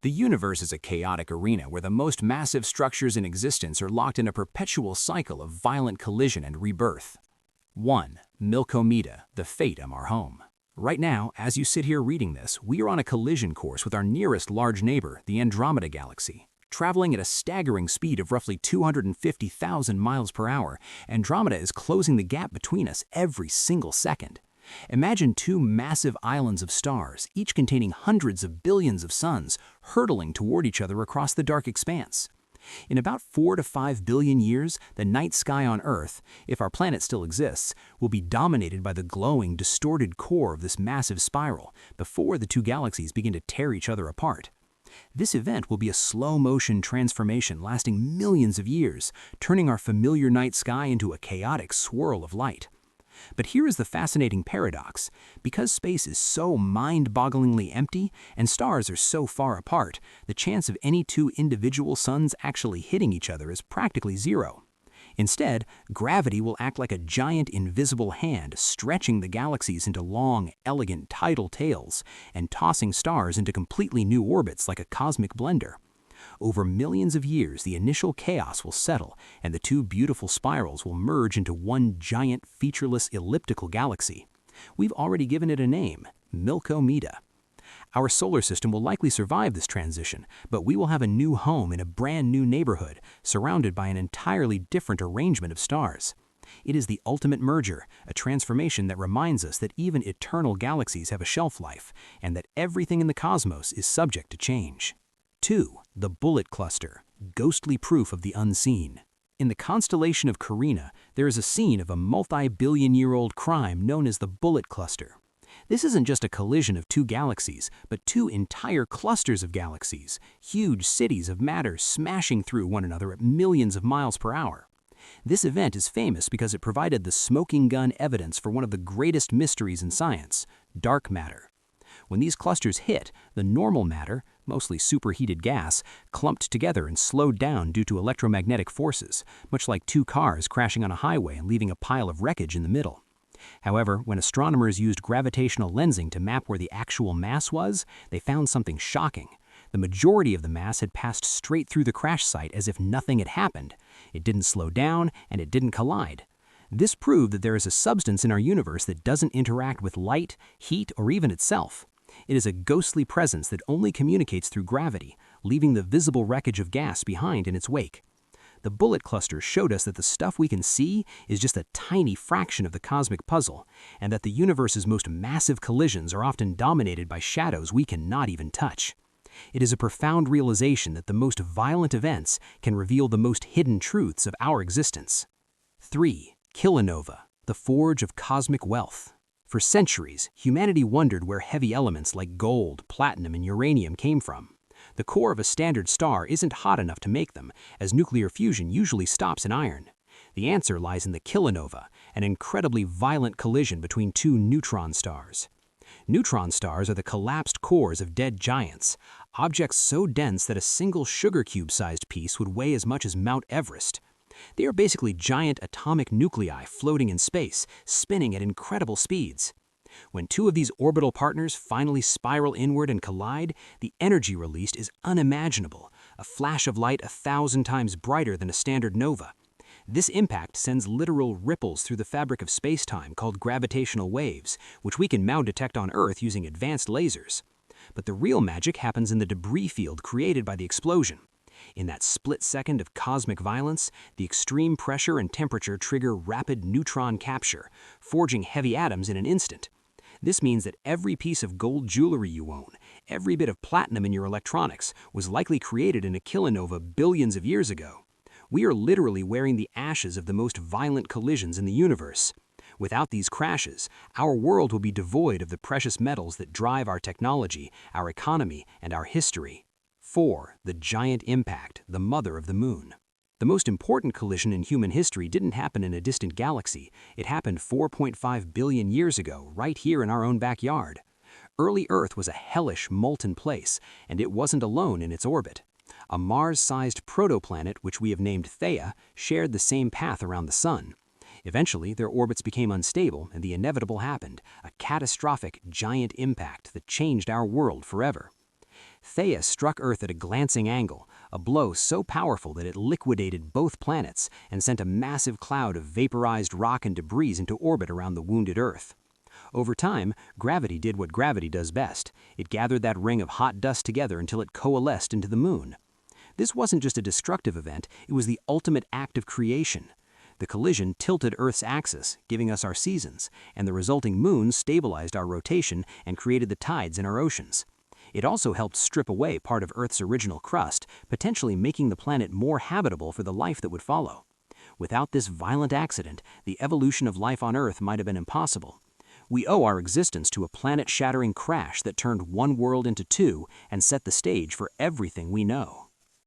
The universe is a chaotic arena where the most massive structures in existence are locked in a perpetual cycle of violent collision and rebirth. 1. Milky, the fate of our home. Right now, as you sit here reading this, we are on a collision course with our nearest large neighbor, the Andromeda galaxy. Traveling at a staggering speed of roughly 250,000 miles per hour, Andromeda is closing the gap between us every single second. Imagine two massive islands of stars, each containing hundreds of billions of suns, hurtling toward each other across the dark expanse. In about 4 to 5 billion years, the night sky on Earth, if our planet still exists, will be dominated by the glowing, distorted core of this massive spiral before the two galaxies begin to tear each other apart. This event will be a slow-motion transformation lasting millions of years, turning our familiar night sky into a chaotic swirl of light. But here is the fascinating paradox. Because space is so mind-bogglingly empty and stars are so far apart, the chance of any two individual suns actually hitting each other is practically zero. Instead, gravity will act like a giant invisible hand, stretching the galaxies into long, elegant tidal tails and tossing stars into completely new orbits like a cosmic blender. Over millions of years, the initial chaos will settle, and the two beautiful spirals will merge into one giant, featureless elliptical galaxy. We've already given it a name, Milky. Our solar system will likely survive this transition, but we will have a new home in a brand new neighborhood, surrounded by an entirely different arrangement of stars. It is the ultimate merger, a transformation that reminds us that even eternal galaxies have a shelf life, and that everything in the cosmos is subject to change. 2. The Bullet Cluster, ghostly proof of the unseen. In the constellation of Carina, there is a scene of a multi-billion-year-old crime known as the Bullet Cluster. This isn't just a collision of two galaxies, but two entire clusters of galaxies, huge cities of matter smashing through one another at millions of miles per hour. This event is famous because it provided the smoking gun evidence for one of the greatest mysteries in science, dark matter. When these clusters hit, the normal matter, mostly superheated gas, clumped together and slowed down due to electromagnetic forces, much like two cars crashing on a highway and leaving a pile of wreckage in the middle. However, when astronomers used gravitational lensing to map where the actual mass was, they found something shocking. The majority of the mass had passed straight through the crash site as if nothing had happened. It didn't slow down, and it didn't collide. This proved that there is a substance in our universe that doesn't interact with light, heat, or even itself. It is a ghostly presence that only communicates through gravity, leaving the visible wreckage of gas behind in its wake. The Bullet Cluster showed us that the stuff we can see is just a tiny fraction of the cosmic puzzle, and that the universe's most massive collisions are often dominated by shadows we cannot even touch. It is a profound realization that the most violent events can reveal the most hidden truths of our existence. 3. Kilonova, the forge of cosmic wealth. For centuries, humanity wondered where heavy elements like gold, platinum, and uranium came from. The core of a standard star isn't hot enough to make them, as nuclear fusion usually stops in iron. The answer lies in the kilonova, an incredibly violent collision between two neutron stars. Neutron stars are the collapsed cores of dead giants, objects so dense that a single sugar cube-sized piece would weigh as much as Mount Everest. They are basically giant atomic nuclei floating in space, spinning at incredible speeds. When two of these orbital partners finally spiral inward and collide, the energy released is unimaginable, a flash of light 1,000 times brighter than a standard nova. This impact sends literal ripples through the fabric of space-time called gravitational waves, which we can now detect on Earth using advanced lasers. But the real magic happens in the debris field created by the explosion. In that split second of cosmic violence, the extreme pressure and temperature trigger rapid neutron capture, forging heavy atoms in an instant. This means that every piece of gold jewelry you own, every bit of platinum in your electronics, was likely created in a kilonova billions of years ago. We are literally wearing the ashes of the most violent collisions in the universe. Without these crashes, our world will be devoid of the precious metals that drive our technology, our economy, and our history. 4. The giant impact, the mother of the moon. The most important collision in human history didn't happen in a distant galaxy. It happened 4.5 billion years ago, right here in our own backyard. Early Earth was a hellish, molten place, and it wasn't alone in its orbit. A Mars-sized protoplanet, which we have named Theia, shared the same path around the Sun. Eventually, their orbits became unstable, and the inevitable happened, a catastrophic, giant impact that changed our world forever. Theia struck Earth at a glancing angle, a blow so powerful that it liquidated both planets and sent a massive cloud of vaporized rock and debris into orbit around the wounded Earth. Over time, gravity did what gravity does best. It gathered that ring of hot dust together until it coalesced into the moon. This wasn't just a destructive event, it was the ultimate act of creation. The collision tilted Earth's axis, giving us our seasons, and the resulting moon stabilized our rotation and created the tides in our oceans. It also helped strip away part of Earth's original crust, potentially making the planet more habitable for the life that would follow. Without this violent accident, the evolution of life on Earth might have been impossible. We owe our existence to a planet-shattering crash that turned one world into two and set the stage for everything we know.